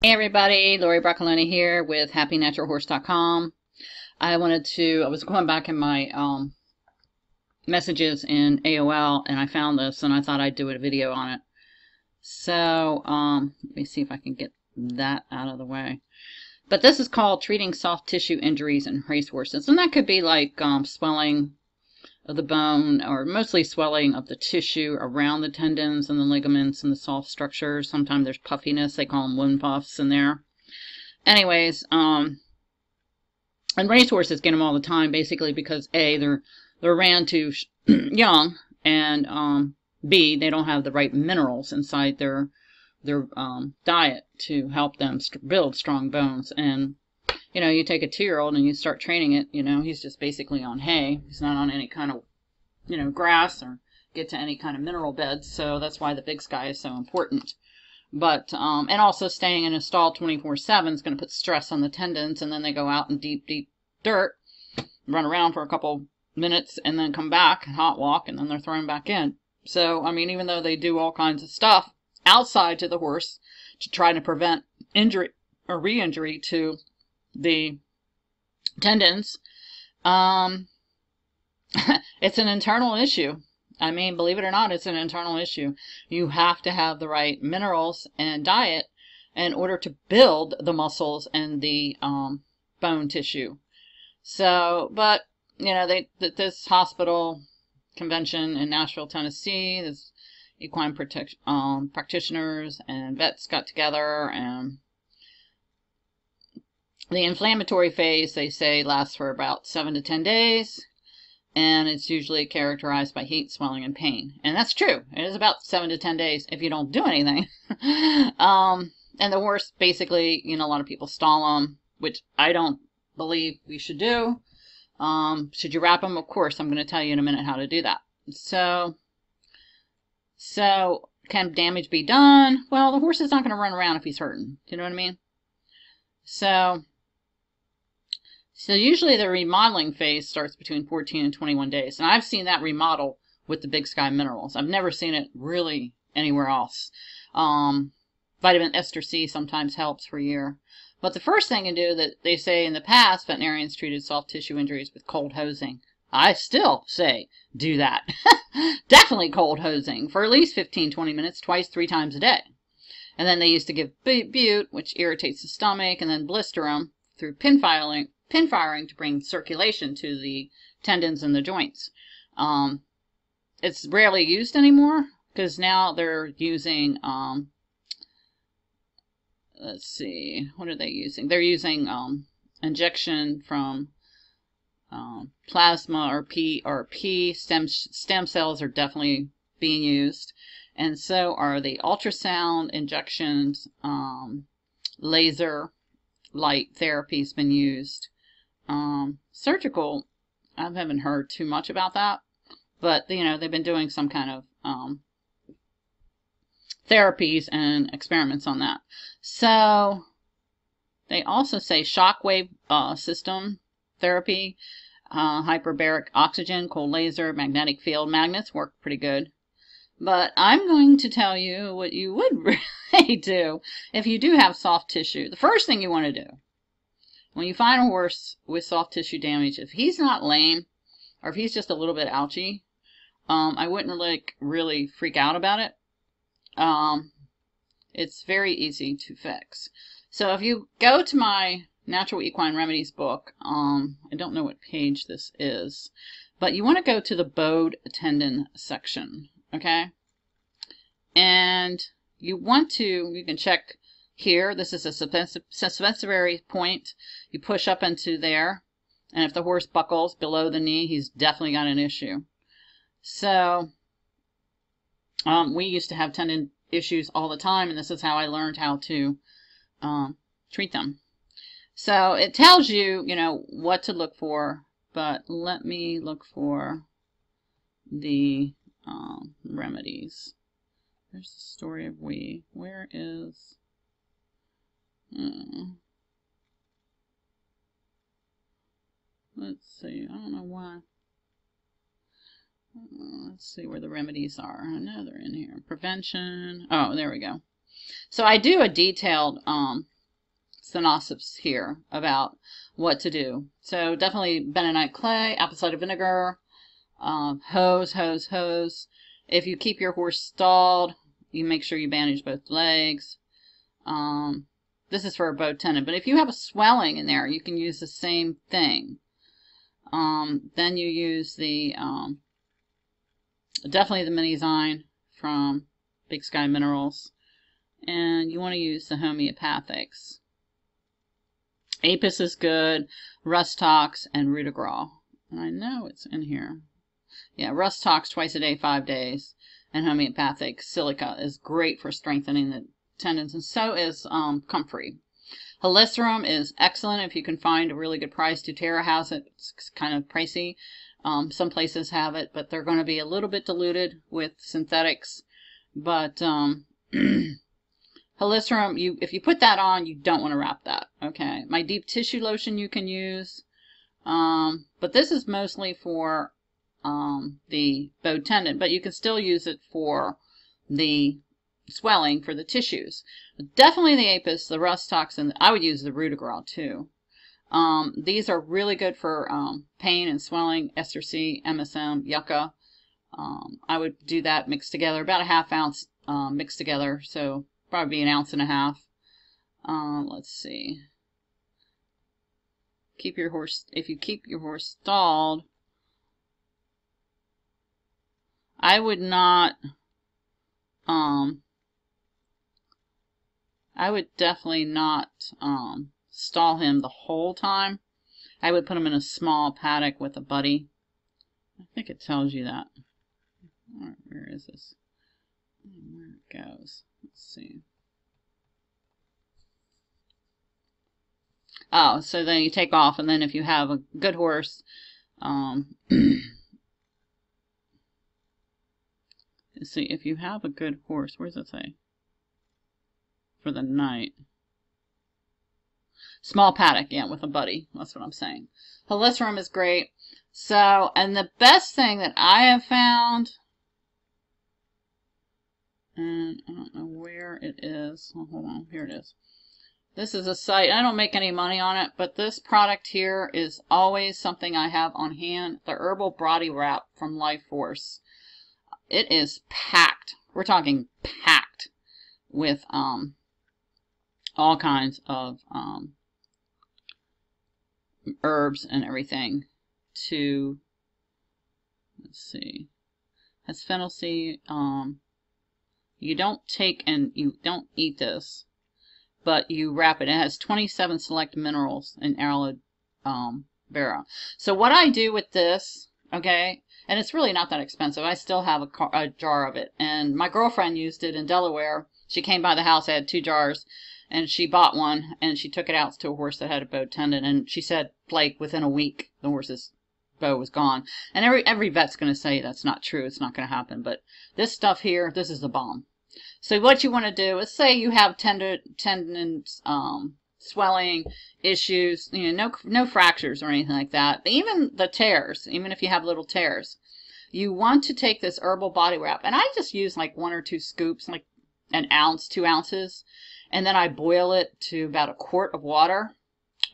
Hey everybody, Lori Broccolini here with HappyNaturalHorse.com. I was going back in my messages in AOL and I found this and I thought I'd do a video on it. So, let me see if I can get that out of the way. But this is called Treating Soft Tissue Injuries in Racehorses. And that could be like swelling of the bone, or mostly swelling of the tissue around the tendons and the ligaments and the soft structures. Sometimes there's puffiness, they call them wound puffs in there. Anyways, and racehorses get them all the time, basically because A, they're ran too young, and B, they don't have the right minerals inside their diet to help them build strong bones. And you take a 2-year-old and you start training it, he's just basically on hay. He's not on any kind of grass or get to any kind of mineral beds. So that's why the big sky is so important. But, and also staying in a stall 24/7 is going to put stress on the tendons, and then they go out in deep, deep dirt, run around for a couple minutes, and then come back and hot walk, and then they're thrown back in. So, I mean, even though they do all kinds of stuff outside to the horse to try to prevent injury or re-injury to the tendons, it's an internal issue. I mean, believe it or not, it's an internal issue. You have to have the right minerals and diet in order to build the muscles and the bone tissue. So, but, this hospital convention in Nashville, Tennessee, this equine practitioners and vets got together, and the inflammatory phase, they say, lasts for about 7 to 10 days. And it's usually characterized by heat, swelling, and pain. And that's true. It is about 7 to 10 days if you don't do anything. And the horse, basically, a lot of people stall them, which I don't believe we should do. Should you wrap them? Of course, I'm going to tell you in a minute how to do that. So can damage be done? Well, the horse is not going to run around if he's hurting. Do you know what I mean? So usually the remodeling phase starts between 14 and 21 days. And I've seen that remodel with the Big Sky minerals. I've never seen it really anywhere else. Vitamin ester C sometimes helps for a year. But the first thing to do, that they say in the past, veterinarians treated soft tissue injuries with cold hosing. I still say do that. Definitely cold hosing for at least 15-20 minutes, twice, 3 times a day. And then they used to give bute, which irritates the stomach, and then blister them through pin firing to bring circulation to the tendons and the joints. It's rarely used anymore because now they're using, let's see, what are they using? They're using injection from plasma or PRP. Stem cells are definitely being used, and so are the ultrasound injections. Laser light therapy's been used. Surgical, I haven't heard too much about that, but they've been doing some kind of therapies and experiments on that. So they also say shockwave system therapy, hyperbaric oxygen, cold laser, magnetic field. Magnets work pretty good. But I'm going to tell you what you would really do if you do have soft tissue. The first thing you want to do when you find a horse with soft tissue damage, if he's not lame or if he's just a little bit ouchy, I wouldn't really freak out about it. It's very easy to fix. So if you go to my Natural Equine Remedies book, I don't know what page this is, but you want to go to the bowed tendon section, okay? And you can check here. This is a suspensory point. You push up into there, and if the horse buckles below the knee, he's definitely got an issue. So we used to have tendon issues all the time, and this is how I learned how to treat them. So it tells you, what to look for, but let me look for the remedies. There's the story of we. Where is... let's see. I don't know why. Let's see where the remedies are. I know they're in here. Prevention. Oh, there we go. So I do a detailed synopsis here about what to do. So definitely bentonite clay, apple cider vinegar, hose. If you keep your horse stalled, you make sure you bandage both legs. This is for a bowed tendon, but if you have a swelling in there, you can use the same thing. Then you use the definitely the Minizyme from Big Sky Minerals, and you want to use the homeopathics. Apis is good, Rustox, and Rutagral. And I know it's in here. Yeah, Rustox twice a day, 5 days, and homeopathic silica is great for strengthening the tendons, and so is comfrey. Helicerium is excellent if you can find a really good price. doTERRA has it. It's kind of pricey. Some places have it, but they're going to be a little bit diluted with synthetics. But Helicerium, if you put that on, you don't want to wrap that. Okay, my deep tissue lotion you can use, but this is mostly for the bowed tendon, but you can still use it for the swelling for the tissues. But definitely the Apis, the Rustox, and I would use the Rutagral too. These are really good for pain and swelling, Ester C, MSM, Yucca. I would do that mixed together, about a ½ ounce mixed together, so probably be 1.5 ounces. Let's see. Keep your horse, if you keep your horse stalled, I would not, I would definitely not stall him the whole time. I would put him in a small paddock with a buddy. I think it tells you that. Where is this? Where it goes. Let's see. Oh, so then you take off, and then if you have a good horse, let's see, if you have a good horse, where does it say? For the night. Small paddock, yeah, with a buddy. That's what I'm saying. Helicerium is great. So, and the best thing that I have found, and I don't know where it is. Oh, hold on, here it is. This is a site, I don't make any money on it, but this product here is always something I have on hand. The Herbal Body Wrap from Life Force. It is packed. We're talking packed with all kinds of herbs and everything to, let's see, has fennel seed. You don't take and you don't eat this, but you wrap it. It has 27 select minerals in aloe vera. So what I do with this, okay, and it's really not that expensive. I still have a jar of it, and my girlfriend used it in Delaware. She came by the house. I had 2 jars, and she bought one, and she took it out to a horse that had a bowed tendon, and she said, like, within a week, the horse's bow was gone. And every vet's going to say that's not true. It's not going to happen. But this stuff here, this is the bomb. So what you want to do is, say you have tendons, swelling issues, you know, no fractures or anything like that. But even the tears, even if you have little tears, you want to take this herbal body wrap, and I just use like 1 or 2 scoops, like 1 ounce, 2 ounces, and then I boil it to about 1 quart of water,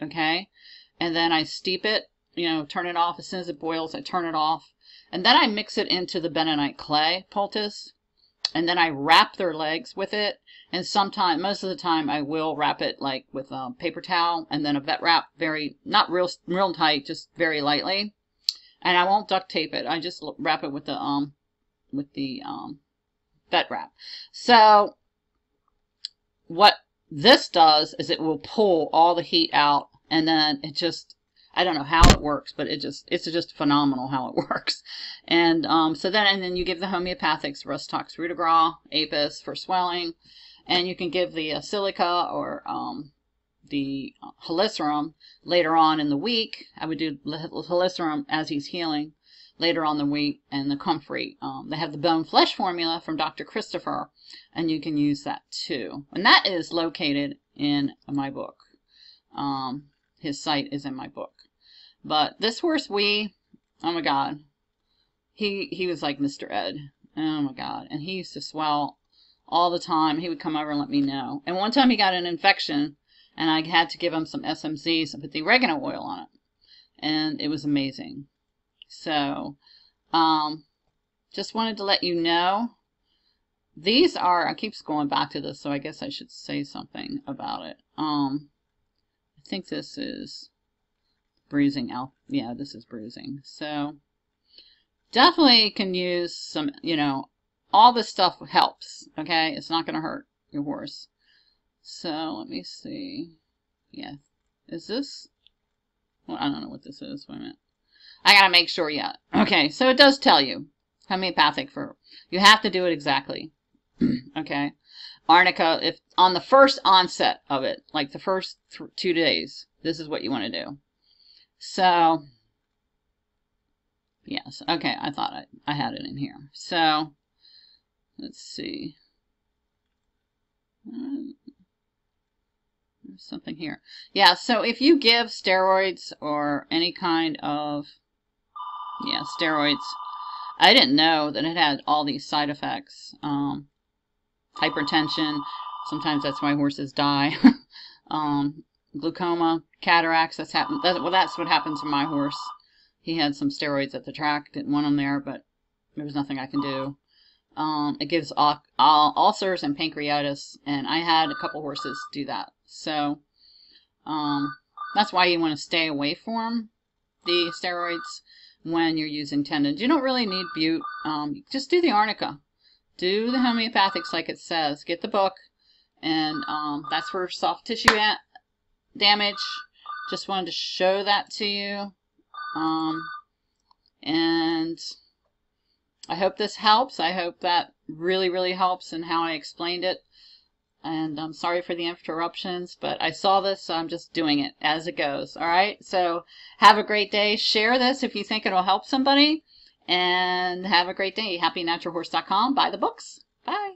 okay, and then I steep it, you know, turn it off. As soon as it boils, I turn it off, and then I mix it into the bentonite clay poultice, and then I wrap their legs with it. And sometimes, most of the time, I will wrap it like with a paper towel and then a vet wrap, not real tight, just very lightly. And I won't duct tape it. I just wrap it with the vet wrap. So what this does is it will pull all the heat out, and then it just, I don't know how it works, but it's just phenomenal how it works. And so then you give the homeopathics, Rustox, Rutagral, Apis for swelling, and you can give the silica or the helicerium later on in the week. I would do helicerium as he's healing later on the week, and the comfrey. They have the bone flesh formula from Dr. Christopher, and you can use that too. And that is located in my book. His site is in my book. But this horse, oh my God, he was like Mr. Ed. Oh my God. And he used to swell all the time. He would come over and let me know. And one time he got an infection, and I had to give him some SMCs and put the oregano oil on it. And it was amazing. So, just wanted to let you know. These are, I keep going back to this, so I guess I should say something about it. I think this is bruising. Yeah, this is bruising. So, definitely can use some, you know, all this stuff helps, okay? It's not going to hurt your horse. So, let me see. Yeah. Is this? Well, I don't know what this is. Wait a minute. I got to make sure yet. Okay, so it does tell you. Homeopathic for, you have to do it exactly. Okay. Arnica, if on the first onset of it, like the first 2 days, this is what you want to do. So, yes. Okay, I thought I had it in here. So, let's see. There's something here. Yeah, so if you give steroids or any kind of, yeah, steroids, I didn't know that it had all these side effects. Hypertension, sometimes that's why horses die. Glaucoma, cataracts, that's what happened to my horse. He had some steroids at the track, didn't want them there, but there was nothing I can do. It gives ulcers and pancreatitis, and I had a couple horses do that. So, that's why you want to stay away from the steroids when you're using tendons. You don't really need bute. Just do the arnica. Do the homeopathics like it says. Get the book. And that's for soft tissue damage. Just wanted to show that to you. And I hope this helps. I hope that really, really helps in how I explained it. And I'm sorry for the interruptions, but I saw this, so I'm just doing it as it goes. All right? So have a great day. Share this if you think it'll help somebody. And have a great day. HappyNaturalHorse.com. Buy the books. Bye.